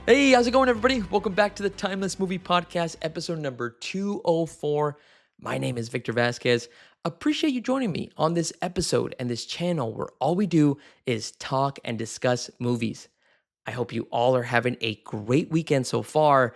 Hey, how's it going, everybody? Welcome back to the Timeless Movie Podcast, episode number 204. My name is Victor Vasquez. Appreciate you joining me on this episode and this channel where all we do is talk and discuss movies. I hope you all are having a great weekend so far.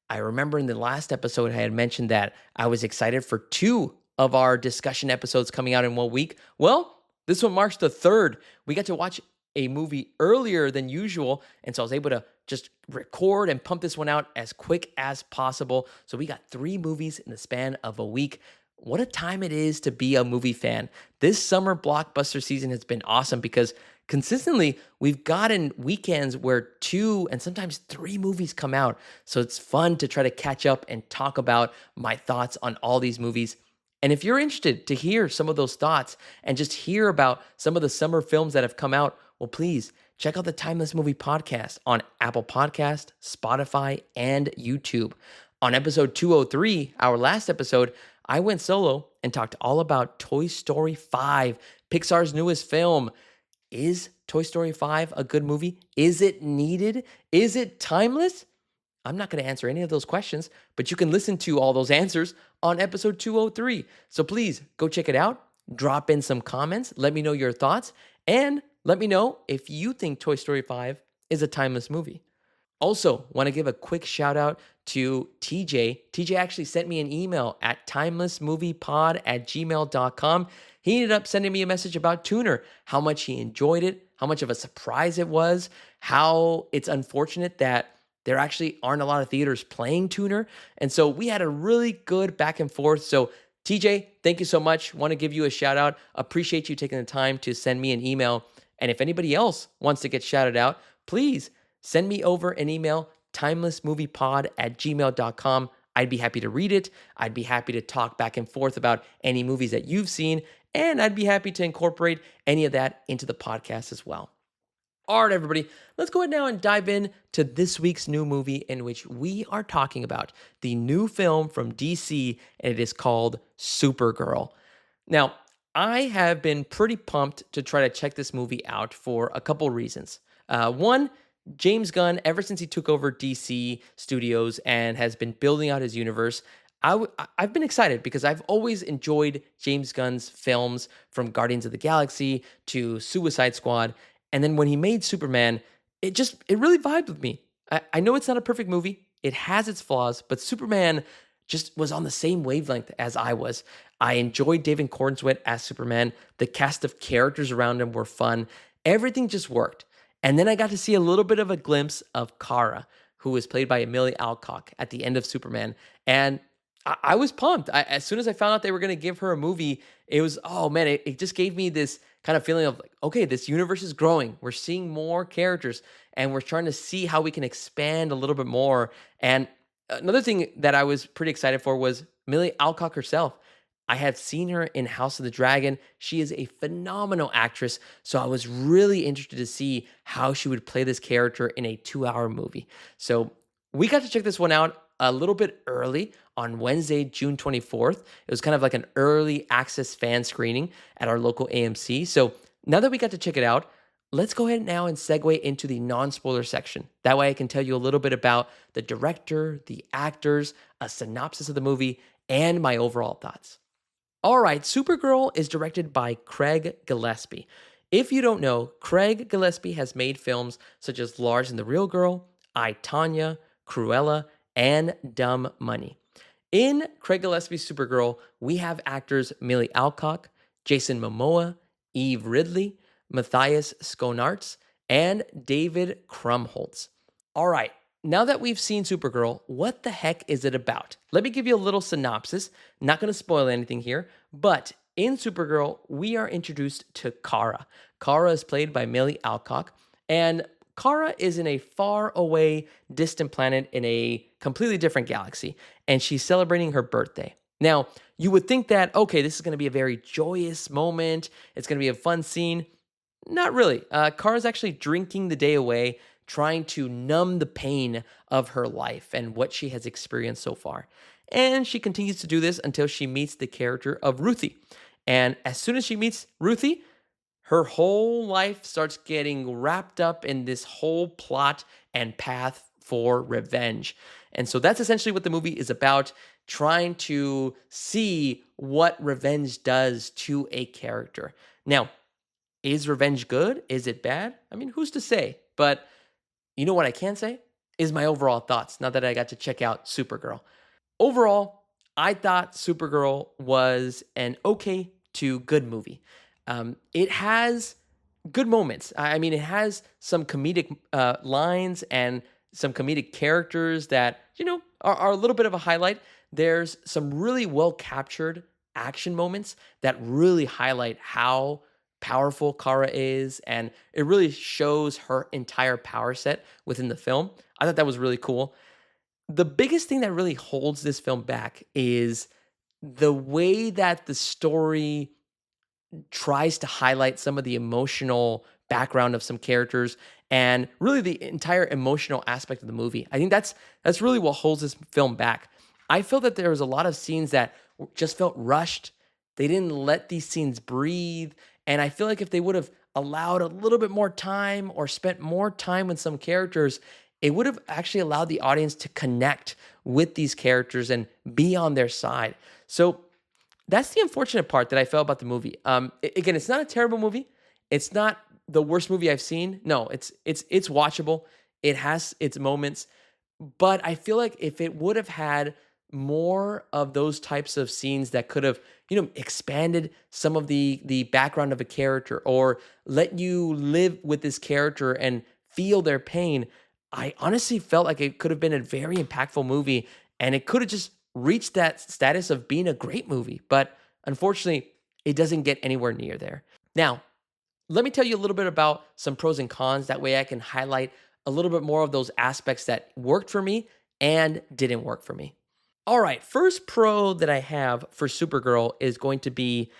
I remember in the last episode, I had mentioned that I was excited for two of our discussion episodes coming out in 1 week. Well, this one marks the third. We got to watch a movie earlier than usual, and so I was able to just record and pump this one out as quick as possible. So we got 3 movies in the span of a week. What a time it is to be a movie fan. This summer blockbuster season has been awesome because consistently we've gotten weekends where 2 and sometimes 3 movies come out. So it's fun to try to catch up and talk about my thoughts on all these movies. And if you're interested to hear some of those thoughts and just hear about some of the summer films that have come out, well, please check out the Timeless Movie Podcast on Apple Podcast, Spotify, and YouTube. On episode 203, our last episode, I went solo and talked all about Toy Story 5, Pixar's newest film. Is Toy Story 5 a good movie? Is it needed? Is it timeless? I'm not going to answer any of those questions, but you can listen to all those answers on episode 203. So please go check it out. Drop in some comments. Let me know your thoughts. And let me know if you think Toy Story 5 is a timeless movie. Also, want to give a quick shout out to TJ. TJ actually sent me an email at timelessmoviepod@gmail.com. He ended up sending me a message about Tuner, how much he enjoyed it, how much of a surprise it was, how it's unfortunate that there actually aren't a lot of theaters playing Tuner. And so we had a really good back and forth. So TJ, thank you so much. Want to give you a shout out. Appreciate you taking the time to send me an email. And if anybody else wants to get shouted out, please send me over an email, timelessmoviepod@gmail.com. I'd be happy to read it. I'd be happy to talk back and forth about any movies that you've seen. And I'd be happy to incorporate any of that into the podcast as well. All right, everybody, let's go ahead now and dive in to this week's new movie in which we are talking about the new film from DC, and it is called Supergirl. Now, I have been pretty pumped to try to check this movie out for a couple reasons. One, James Gunn, ever since he took over DC Studios and has been building out his universe, I've been excited because I've always enjoyed James Gunn's films, from Guardians of the Galaxy to Suicide Squad. And then when he made Superman, it really vibed with me. I know it's not a perfect movie. It has its flaws, but Superman just was on the same wavelength as I was. I enjoyed David Cornswet as Superman. The cast of characters around him were fun. Everything just worked. And then I got to see a little bit of a glimpse of Kara, who was played by Amelia Alcock at the end of Superman. And I was pumped. As soon as I found out they were going to give her a movie, it was, oh man, it just gave me this kind of feeling of like, okay, this universe is growing. We're seeing more characters and we're trying to see how we can expand a little bit more. And another thing that I was pretty excited for was Amelia Alcock herself. I have seen her in House of the Dragon. She is a phenomenal actress. So I was really interested to see how she would play this character in a 2-hour movie. So we got to check this one out a little bit early on Wednesday, June 24th. It was kind of like an early access fan screening at our local AMC. So now that we got to check it out, let's go ahead now and segue into the non-spoiler section. That way I can tell you a little bit about the director, the actors, a synopsis of the movie, and my overall thoughts. All right, Supergirl is directed by Craig Gillespie. If you don't know, Craig Gillespie has made films such as Lars and the Real Girl, I, Tonya, Cruella, and Dumb Money. In Craig Gillespie's Supergirl, we have actors Millie Alcock, Jason Momoa, Eve Ridley, Matthias Schoenaerts, and David Krumholtz. All right, now that we've seen Supergirl, what the heck is it about? Let me give you a little synopsis. Not going to spoil anything here, but in Supergirl, we are introduced to Kara. Kara is played by Millie Alcock, and Kara is in a far away, distant planet in a completely different galaxy, and she's celebrating her birthday. Now, you would think that, okay, this is going to be a very joyous moment. It's going to be a fun scene. Not really. Kara's actually drinking the day away, trying to numb the pain of her life and what she has experienced so far. And she continues to do this until she meets the character of Ruthie. And as soon as she meets Ruthie, her whole life starts getting wrapped up in this whole plot and path for revenge. And so that's essentially what the movie is about, trying to see what revenge does to a character. Now, is revenge good? Is it bad? I mean, who's to say? But you know what I can say is my overall thoughts now that I got to check out Supergirl. Overall, I thought Supergirl was an okay to good movie. It has good moments. I mean, it has some comedic lines and some comedic characters that, are a little bit of a highlight. There's some really well captured action moments that really highlight how powerful Kara is, and it really shows her entire power set within the film. I thought that was really cool. The biggest thing that really holds this film back is the way that the story tries to highlight some of the emotional background of some characters and really the entire emotional aspect of the movie. I think that's really what holds this film back. I feel that there was a lot of scenes that just felt rushed. They didn't let these scenes breathe, and I feel like if they would have allowed a little bit more time or spent more time with some characters, it would have actually allowed the audience to connect with these characters and be on their side. So that's the unfortunate part that I felt about the movie. Again, it's not a terrible movie. It's not the worst movie I've seen. No, it's watchable. It has its moments, but I feel like if it would have had more of those types of scenes that could have, expanded some of the background of a character or let you live with this character and feel their pain, I honestly felt like it could have been a very impactful movie and it could have just reached that status of being a great movie. But unfortunately, it doesn't get anywhere near there. Now, let me tell you a little bit about some pros and cons. That way I can highlight a little bit more of those aspects that worked for me and didn't work for me. All right, first pro that I have for Supergirl is going to be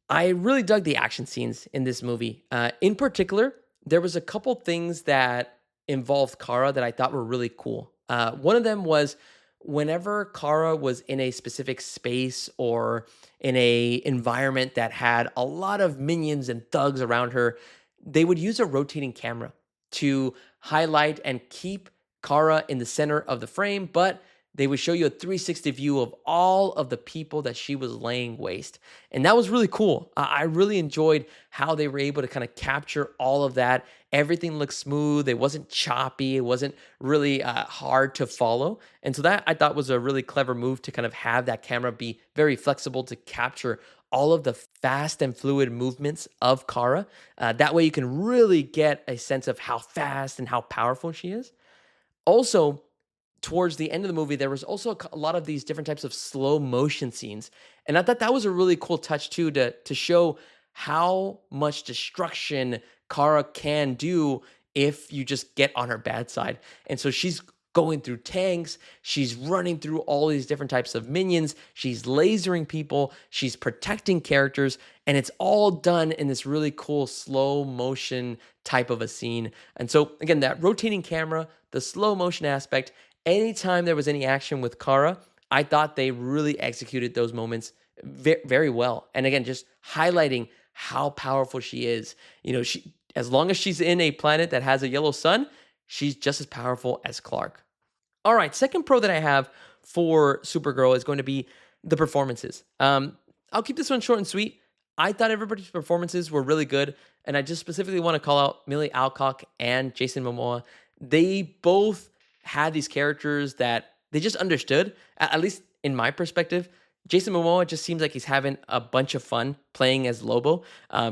I really dug the action scenes in this movie. In particular, there was a couple things that involved Kara that I thought were really cool. One of them was whenever Kara was in a specific space or in a environment that had a lot of minions and thugs around her, they would use a rotating camera to highlight and keep Kara in the center of the frame, but they would show you a 360 view of all of the people that she was laying waste. And that was really cool. I really enjoyed how they were able to kind of capture all of that. Everything looked smooth. It wasn't choppy. It wasn't really hard to follow. And so that I thought was a really clever move to kind of have that camera be very flexible to capture all of the fast and fluid movements of Kara. That way you can really get a sense of how fast and how powerful she is. Also, towards the end of the movie, there was also a lot of these different types of slow motion scenes. And I thought that was a really cool touch too, to show how much destruction Kara can do if you just get on her bad side. And so she's going through tanks, she's running through all these different types of minions, she's lasering people, she's protecting characters, and it's all done in this really cool slow motion type of a scene. And so again, that rotating camera, the slow motion aspect, anytime there was any action with Kara, I thought they really executed those moments very well. And again, just highlighting how powerful she is. As long as she's in a planet that has a yellow sun, she's just as powerful as Clark. All right, second pro that I have for Supergirl is going to be the performances. I'll keep this one short and sweet. I thought everybody's performances were really good, and I just specifically want to call out Millie Alcock and Jason Momoa. They both had these characters that they just understood, at least in my perspective. Jason Momoa just seems like he's having a bunch of fun playing as Lobo.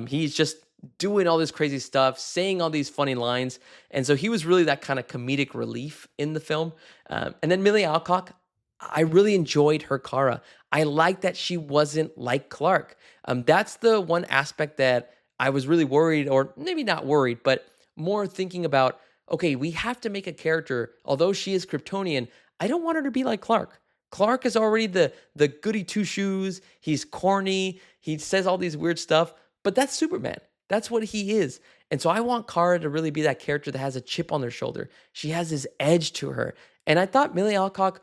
He's just doing all this crazy stuff, saying all these funny lines. And so he was really that kind of comedic relief in the film. And then Millie Alcock, I really enjoyed her Kara. I liked that she wasn't like Clark. That's the one aspect that I was really worried, or maybe not worried, but more thinking about, okay, we have to make a character, although she is Kryptonian, I don't want her to be like Clark. Clark is already the goody two shoes. He's corny. He says all these weird stuff, but that's Superman. That's what he is. And so I want Kara to really be that character that has a chip on their shoulder. She has this edge to her. And I thought Millie Alcock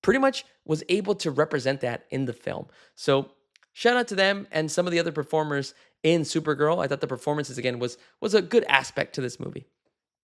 pretty much was able to represent that in the film. So shout out to them and some of the other performers in Supergirl. I thought the performances, again, was a good aspect to this movie.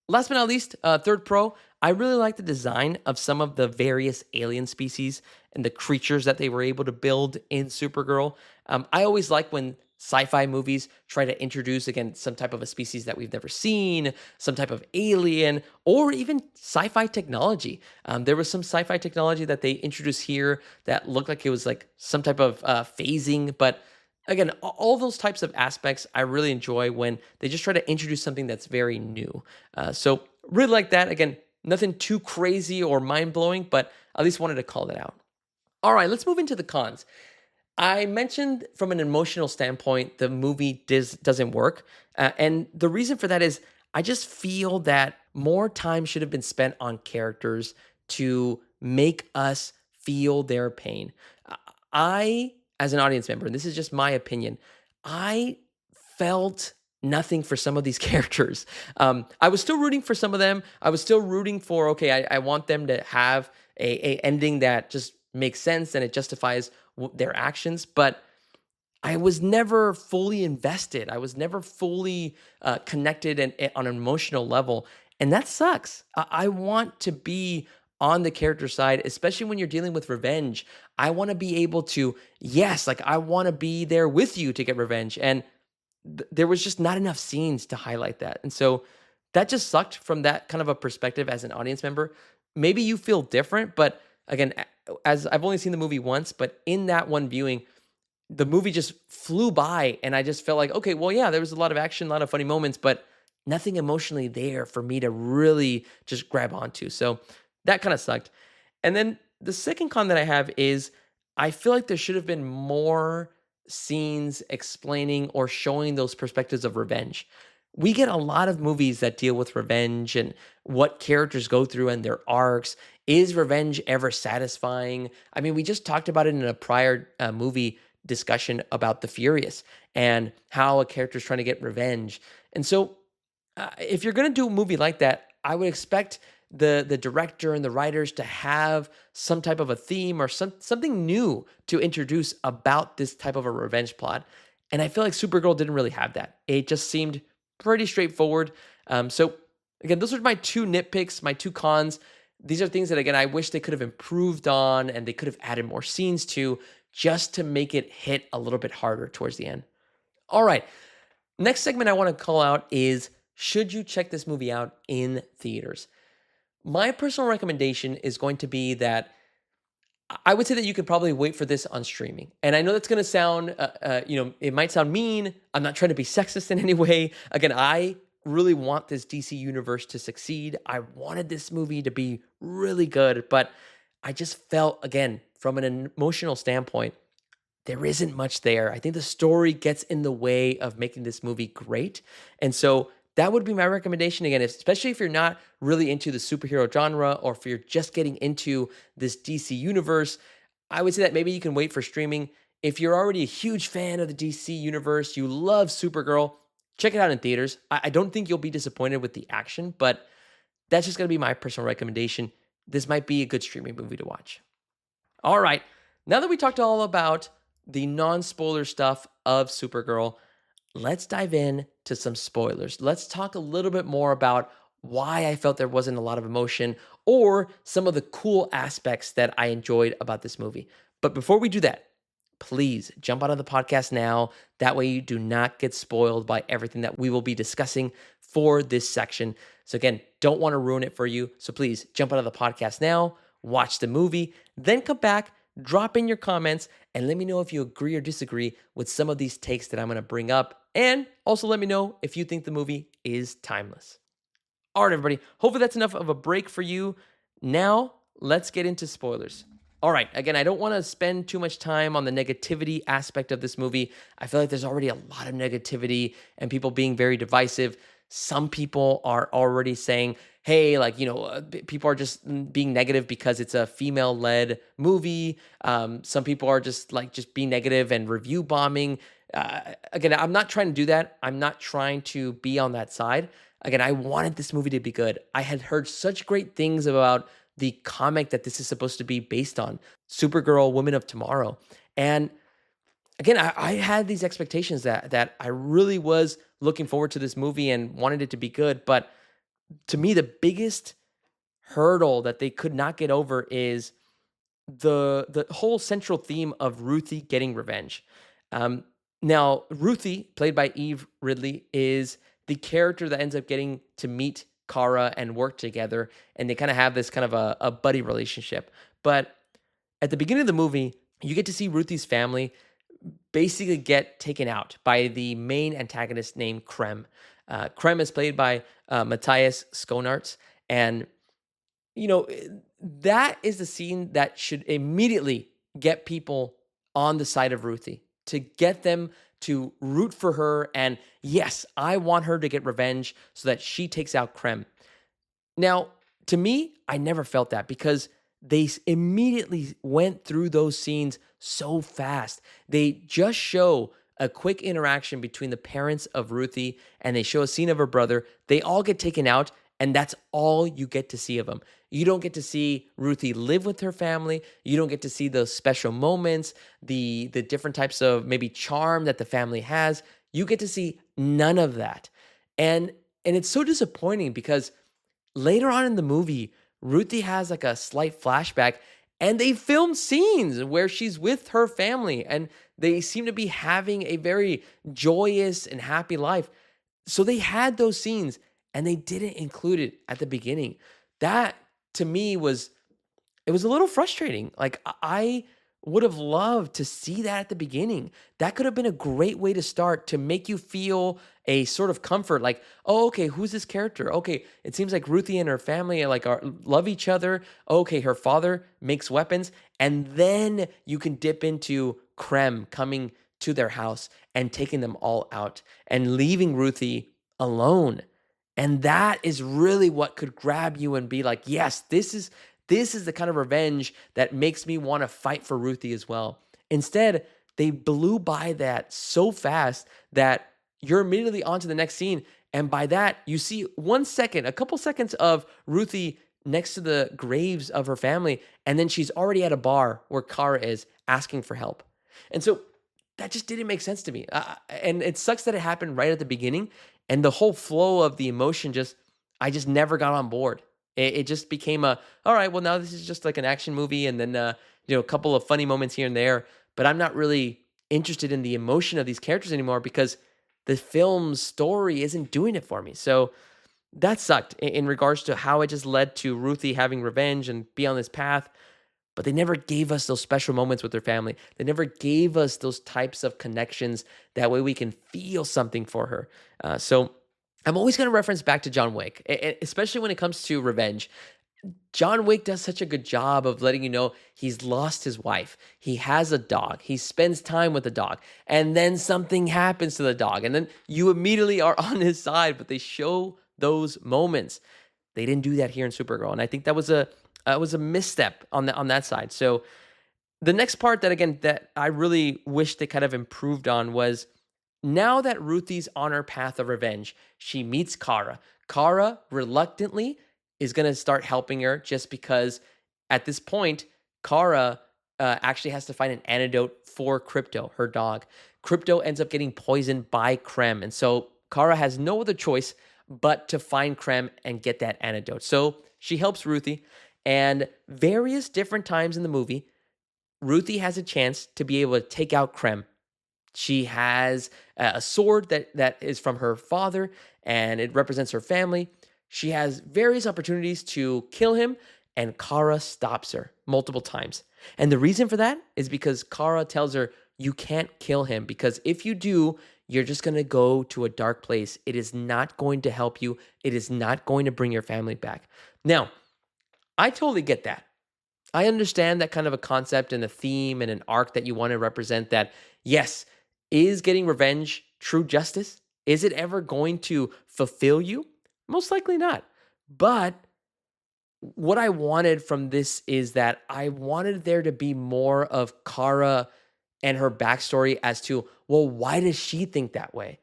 Last but not least, third pro, I really like the design of some of the various alien species and the creatures that they were able to build in Supergirl. I always like when sci-fi movies try to introduce again some type of a species that we've never seen, some type of alien, or even sci-fi technology. There was some sci-fi technology that they introduced here that looked like it was like some type of phasing, but again, all those types of aspects I really enjoy when they just try to introduce something that's very new. So really like that. Again, nothing too crazy or mind blowing, but at least wanted to call that out. All right, let's move into the cons. I mentioned from an emotional standpoint, the movie doesn't work. And the reason for that is I just feel that more time should have been spent on characters to make us feel their pain. I, as an audience member, and this is just my opinion, I felt nothing for some of these characters. I was still rooting for some of them. I was still rooting for, okay, I want them to have a ending that just makes sense and it justifies their actions. But I was never fully invested. I was never fully connected and on an emotional level. And that sucks. I want to be on the character side, especially when you're dealing with revenge. I want to be able to, yes, like I want to be there with you to get revenge. And there was just not enough scenes to highlight that. And so that just sucked from that kind of a perspective as an audience member. Maybe you feel different, but again, as I've only seen the movie once, but in that one viewing, the movie just flew by and I just felt like, okay, well, yeah, there was a lot of action, a lot of funny moments, but nothing emotionally there for me to really just grab onto. So that kind of sucked. And then the second con that I have is I feel like there should have been more scenes explaining or showing those perspectives of revenge. We get a lot of movies that deal with revenge and what characters go through and their arcs. Is revenge ever satisfying? I mean, we just talked about it in a prior movie discussion about The Furious and how a character is trying to get revenge. And so, if you're going to do a movie like that, I would expect the director and the writers to have some type of a theme or something new to introduce about this type of a revenge plot. And I feel like Supergirl didn't really have that. It just seemed pretty straightforward. So again, those are my two nitpicks, my two cons. These are things that again I wish they could have improved on and they could have added more scenes to just to make it hit a little bit harder towards the end. All right. Next segment I want to call out is should you check this movie out in theaters? My personal recommendation is going to be that I would say that you could probably wait for this on streaming. And I know that's going to sound, it might sound mean. I'm not trying to be sexist in any way. Again, I really want this DC universe to succeed. I wanted this movie to be really good, but I just felt, again, from an emotional standpoint, there isn't much there. I think the story gets in the way of making this movie great. And so that would be my recommendation again, especially if you're not really into the superhero genre or if you're just getting into this DC universe. I would say that maybe you can wait for streaming. If you're already a huge fan of the DC universe, you love Supergirl, check it out in theaters. I don't think you'll be disappointed with the action, but that's just going to be my personal recommendation. This might be a good streaming movie to watch. All right. Now that we talked all about the non-spoiler stuff of Supergirl, let's dive in to some spoilers. Let's talk a little bit more about why I felt there wasn't a lot of emotion or some of the cool aspects that I enjoyed about this movie. But before we do that, please jump out of the podcast now. That way you do not get spoiled by everything that we will be discussing for this section. So again, don't want to ruin it for you. So please jump out of the podcast now, watch the movie, then come back, drop in your comments, and let me know if you agree or disagree with some of these takes that I'm going to bring up. And also let me know if you think the movie is timeless. All right, everybody. Hopefully that's enough of a break for you. Now, let's get into spoilers. All right. Again, I don't want to spend too much time on the negativity aspect of this movie. I feel like there's already a lot of negativity and people being very divisive. Some people are already saying, hey, people are just being negative because it's a female-led movie. Some people are just being negative and review bombing. Again, I'm not trying to do that. I'm not trying to be on that side. Again, I wanted this movie to be good. I had heard such great things about the comic that this is supposed to be based on, Supergirl, Woman of Tomorrow. And again, I had these expectations that I really was looking forward to this movie and wanted it to be good. But to me, the biggest hurdle that they could not get over is the whole central theme of Ruthie getting revenge. Um, Now, Ruthie, played by Eve Ridley, is the character that ends up getting to meet Kara and work together, and they kind of have this kind of a buddy relationship. But at the beginning of the movie, you get to see Ruthie's family basically get taken out by the main antagonist named Krem. Krem is played by Matthias Schoenaerts, and you know, that is the scene that should immediately get people on the side of Ruthie, to get them to root for her. And yes, I want her to get revenge so that she takes out Krem. Now, to me, I never felt that because they immediately went through those scenes so fast. They just show a quick interaction between the parents of Ruthie and they show a scene of her brother. They all get taken out, and that's all you get to see of them. You don't get to see Ruthie live with her family. You don't get to see those special moments, the different types of maybe charm that the family has. You get to see none of that. And it's so disappointing because later on in the movie, Ruthie has like a slight flashback and they film scenes where she's with her family and they seem to be having a very joyous and happy life. So they had those scenes and they didn't include it at the beginning. That to me was it was a little frustrating. Like I would have loved to see that at the beginning. That could have been a great way to start to make you feel a sort of comfort like, "Oh, okay, who's this character? Okay, it seems like Ruthie and her family love each other. Okay, her father makes weapons." And then you can dip into Krem coming to their house and taking them all out and leaving Ruthie alone. And that is really what could grab you and be like, yes, this is the kind of revenge that makes me want to fight for Ruthie as well. Instead, they blew by that so fast that you're immediately on to the next scene. And by that, you see 1 second, a couple seconds of Ruthie next to the graves of her family. And then she's already at a bar where Kara is asking for help. And so that just didn't make sense to me. And it sucks that it happened right at the beginning. And the whole flow of the emotion I just never got on board. It just became all right, well, now this is just like an action movie and then, a couple of funny moments here and there. But I'm not really interested in the emotion of these characters anymore because the film's story isn't doing it for me. So that sucked in regards to how it just led to Ruthie having revenge and be on this path. But they never gave us those special moments with their family. They never gave us those types of connections. That way we can feel something for her. So I'm always going to reference back to John Wick, especially when it comes to revenge. John Wick does such a good job of letting you know he's lost his wife. He has a dog. He spends time with the dog. And then something happens to the dog. And then you immediately are on his side, but they show those moments. They didn't do that here in Supergirl. And I think that was a misstep on that side. So the next part that I really wish they kind of improved on was now that Ruthie's on her path of revenge, she meets Kara. Kara reluctantly is going to start helping her just because at this point, Kara actually has to find an antidote for Krypto, her dog. Krypto ends up getting poisoned by Krem. And so Kara has no other choice but to find Krem and get that antidote. So she helps Ruthie. And various different times in the movie, Ruthie has a chance to be able to take out Krem. She has a sword that is from her father, and it represents her family. She has various opportunities to kill him, and Kara stops her multiple times. And the reason for that is because Kara tells her, you can't kill him, because if you do, you're just going to go to a dark place. It is not going to help you. It is not going to bring your family back. Now, I totally get that. I understand that kind of a concept and a theme and an arc that you want to represent that, yes, is getting revenge true justice? Is it ever going to fulfill you? Most likely not. But what I wanted from this is that I wanted there to be more of Kara and her backstory as to, well, why does she think that way?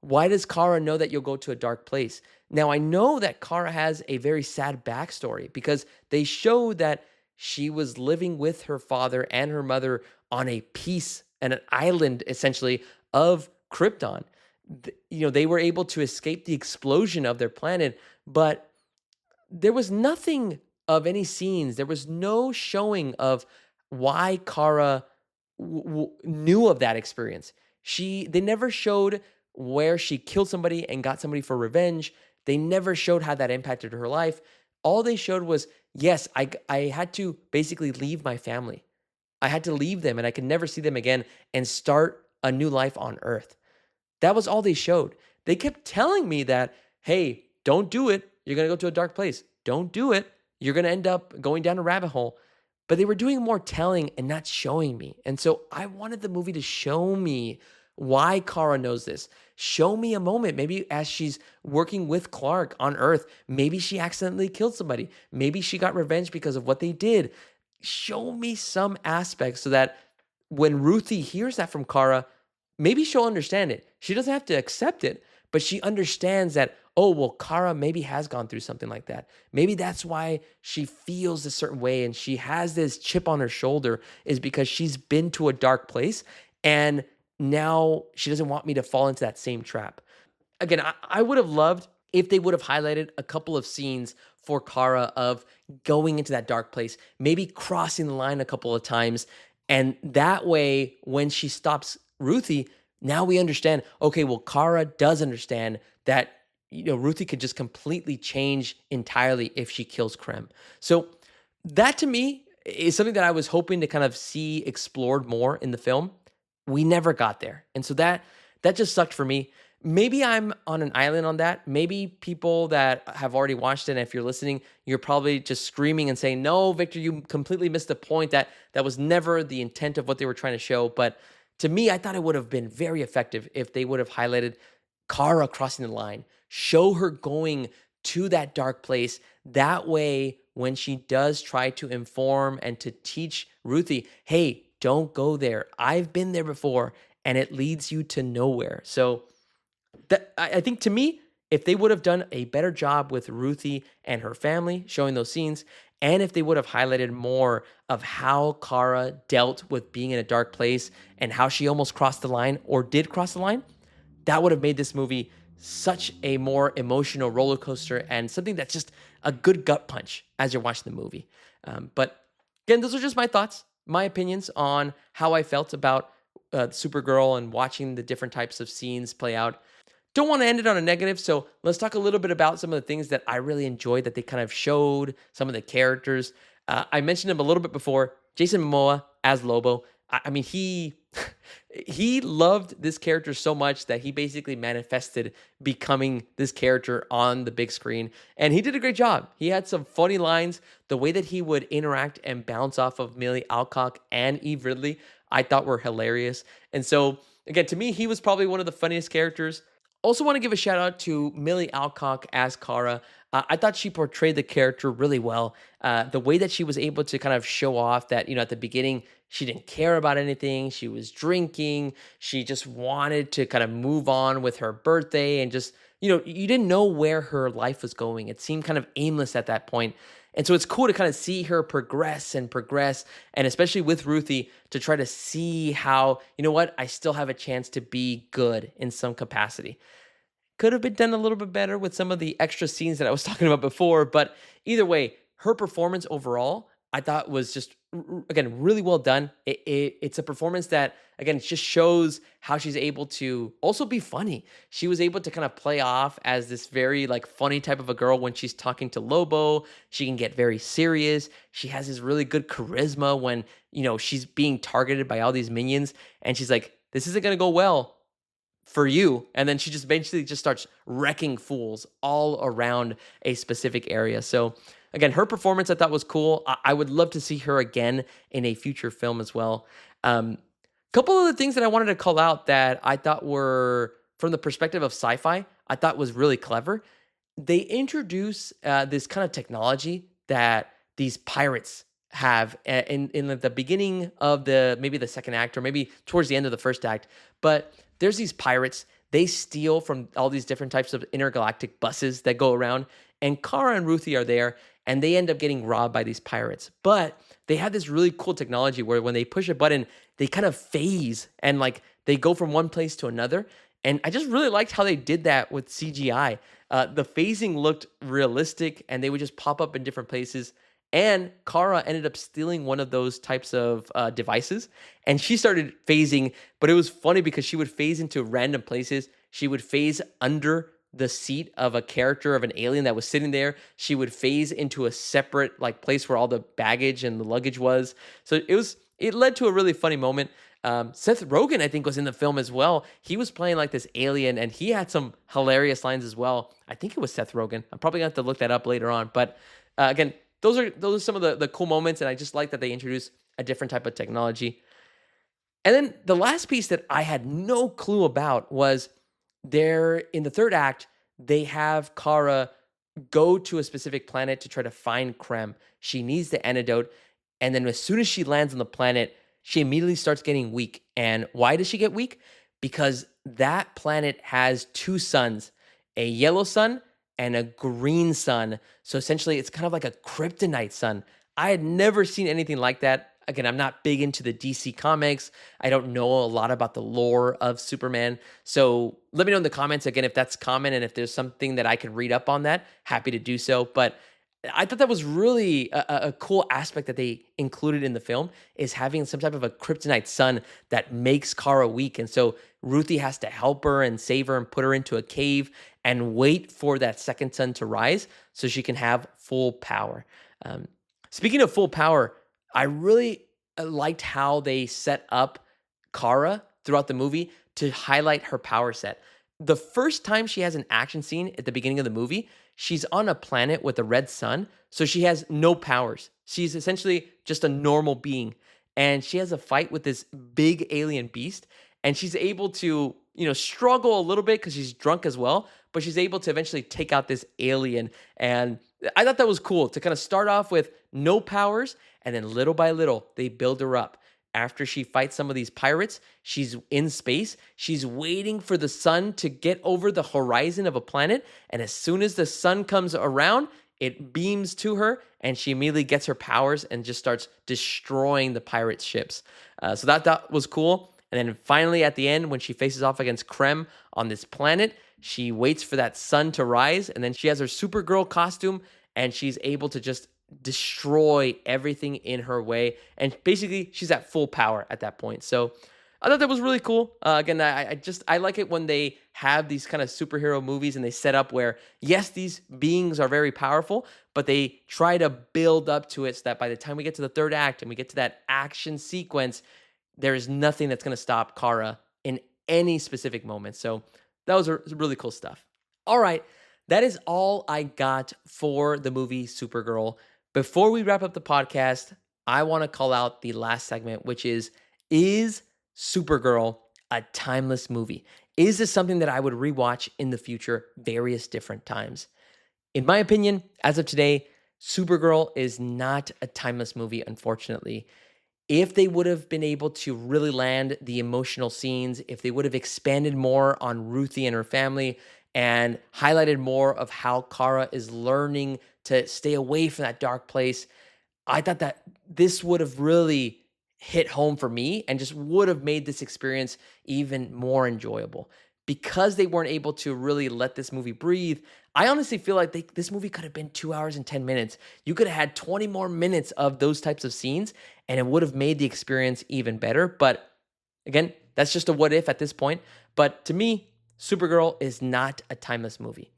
Why does Kara know that you'll go to a dark place? Now, I know that Kara has a very sad backstory because they show that she was living with her father and her mother on a piece and an island, essentially, of Krypton. They were able to escape the explosion of their planet, but there was nothing of any scenes. There was no showing of why Kara knew of that experience. They never showed where she killed somebody and got somebody for revenge. They never showed how that impacted her life. All they showed was, yes, I had to basically leave my family. I had to leave them and I could never see them again and start a new life on Earth. That was all they showed. They kept telling me that, hey, don't do it. You're going to go to a dark place. Don't do it. You're going to end up going down a rabbit hole. But they were doing more telling and not showing me. And so I wanted the movie to show me why Kara knows this. Show me a moment. Maybe as she's working with Clark on Earth, maybe she accidentally killed somebody. Maybe she got revenge because of what they did. Show me some aspects so that when Ruthie hears that from Kara, maybe she'll understand it. She doesn't have to accept it, but she understands that, oh, well, Kara maybe has gone through something like that. Maybe that's why she feels a certain way and she has this chip on her shoulder, is because she's been to a dark place and now she doesn't want me to fall into that same trap. Again, I would have loved if they would have highlighted a couple of scenes for Kara of going into that dark place, maybe crossing the line a couple of times. And that way, when she stops Ruthie, now we understand, okay, well, Kara does understand that, Ruthie could just completely change entirely if she kills Krem. So that to me is something that I was hoping to kind of see explored more in the film. We never got there. And so that just sucked for me. Maybe I'm on an island on that. Maybe people that have already watched it, and if you're listening, you're probably just screaming and saying, no, Victor, you completely missed the point. That was never the intent of what they were trying to show. But to me, I thought it would have been very effective if they would have highlighted Kara crossing the line, show her going to that dark place. That way, when she does try to inform and to teach Ruthie, hey, don't go there. I've been there before, and it leads you to nowhere. So I think, to me, if they would have done a better job with Ruthie and her family, showing those scenes, and if they would have highlighted more of how Kara dealt with being in a dark place and how she almost crossed the line or did cross the line, that would have made this movie such a more emotional roller coaster and something that's just a good gut punch as you're watching the movie. But again, those are just my thoughts, my opinions on how I felt about Supergirl and watching the different types of scenes play out. Don't want to end it on a negative, so let's talk a little bit about some of the things that I really enjoyed that they kind of showed, some of the characters. I mentioned him a little bit before. Jason Momoa as Lobo. I mean, he loved this character so much that he basically manifested becoming this character on the big screen, and he did a great job. He had some funny lines. The way that he would interact and bounce off of Millie Alcock and Eve Ridley, I thought were hilarious. And so, again, to me, he was probably one of the funniest characters. Also want to give a shout out to Millie Alcock as Kara. I thought she portrayed the character really well. The way that she was able to kind of show off that, at the beginning, she didn't care about anything. She was drinking. She just wanted to kind of move on with her birthday and just, you didn't know where her life was going. It seemed kind of aimless at that point. And so it's cool to kind of see her progress, and especially with Ruthie, to try to see how, I still have a chance to be good in some capacity. Could have been done a little bit better with some of the extra scenes that I was talking about before, but either way, her performance overall, I thought was just, again, really well done. It's a performance that, again, it just shows how she's able to also be funny. She was able to kind of play off as this very funny type of a girl when she's talking to Lobo. She can get very serious. She has this really good charisma when, she's being targeted by all these minions, and she's like, this isn't going to go well for you. And then she just basically just starts wrecking fools all around a specific area. So again, her performance I thought was cool. I would love to see her again in a future film as well. Couple of the things that I wanted to call out that I thought were, from the perspective of sci-fi, I thought was really clever. They introduce this kind of technology that these pirates have in the beginning of maybe the second act, or maybe towards the end of the first act. But there's these pirates. They steal from all these different types of intergalactic buses that go around, and Kara and Ruthie are there, and they end up getting robbed by these pirates. But they have this really cool technology where when they push a button, they kind of phase and they go from one place to another. And I just really liked how they did that with CGI. The phasing looked realistic, and they would just pop up in different places. And Kara ended up stealing one of those types of devices, and she started phasing. But it was funny because she would phase into random places. She would phase under the seat of a character of an alien that was sitting there. She would phase into a separate like place where all the baggage and the luggage was. So it led to a really funny moment. Seth Rogen, I think, was in the film as well. He was playing like this alien, and he had some hilarious lines as well. I think it was Seth Rogen. I'm probably gonna have to look that up later on. But again, those are some of the cool moments, and I just like that they introduce a different type of technology. And then the last piece that I had no clue about was there in the third act, they have Kara go to a specific planet to try to find Krem. She needs the antidote. And then as soon as she lands on the planet, she immediately starts getting weak. And why does she get weak? Because that planet has two suns, a yellow sun and a green sun. So essentially, it's kind of like a kryptonite sun. I had never seen anything like that. Again, I'm not big into the DC comics. I don't know a lot about the lore of Superman. So let me know in the comments again if that's common and if there's something that I could read up on that. Happy to do so. But I thought that was really a cool aspect that they included in the film is having some type of a kryptonite sun that makes Kara weak. And so Ruthie has to help her and save her and put her into a cave and wait for that second sun to rise so she can have full power. Speaking of full power, I really liked how they set up Kara throughout the movie to highlight her power set. The first time she has an action scene at the beginning of the movie, she's on a planet with a red sun, so she has no powers. She's essentially just a normal being, and she has a fight with this big alien beast, and she's able to, struggle a little bit because she's drunk as well, but she's able to eventually take out this alien. And I thought that was cool to kind of start off with no powers, and then little by little, they build her up. After she fights some of these pirates, she's in space. She's waiting for the sun to get over the horizon of a planet. And as soon as the sun comes around, it beams to her and she immediately gets her powers and just starts destroying the pirates' ships. So that was cool. And then finally at the end, when she faces off against Krem on this planet, she waits for that sun to rise. And then she has her Supergirl costume and she's able to just destroy everything in her way, and basically she's at full power at that point. So I thought that was really cool. Again, I like it when they have these kind of superhero movies and they set up where yes, these beings are very powerful, but they try to build up to it so that by the time we get to the third act and we get to that action sequence, there is nothing that's going to stop Kara in any specific moment. So that was really cool stuff. All right, that is all I got for the movie Supergirl. Before we wrap up the podcast, I want to call out the last segment, which is Supergirl a timeless movie? Is this something that I would rewatch in the future various different times? In my opinion, as of today, Supergirl is not a timeless movie, unfortunately. If they would have been able to really land the emotional scenes, if they would have expanded more on Ruthie and her family and highlighted more of how Kara is learning to stay away from that dark place, I thought that this would have really hit home for me and just would have made this experience even more enjoyable. Because they weren't able to really let this movie breathe, I honestly feel like this movie could have been 2 hours and 10 minutes. You could have had 20 more minutes of those types of scenes, and it would have made the experience even better. But again, that's just a what if at this point. But to me, Supergirl is not a timeless movie.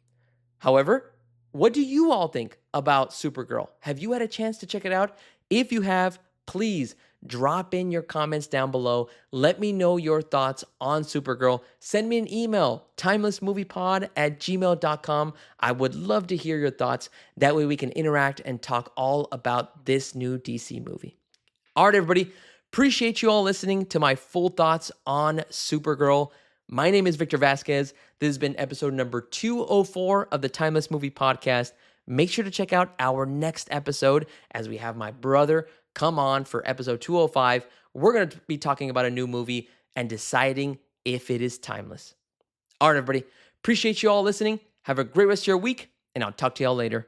However, what do you all think about Supergirl? Have you had a chance to check it out? If you have, please drop in your comments down below. Let me know your thoughts on Supergirl. Send me an email, timelessmoviepod@gmail.com. I would love to hear your thoughts. That way we can interact and talk all about this new DC movie. All right, everybody. Appreciate you all listening to my full thoughts on Supergirl. My name is Victor Vasquez. This has been episode number 204 of the Timeless Movie Podcast. Make sure to check out our next episode as we have my brother come on for episode 205. We're going to be talking about a new movie and deciding if it is timeless. All right, everybody. Appreciate you all listening. Have a great rest of your week, and I'll talk to y'all later.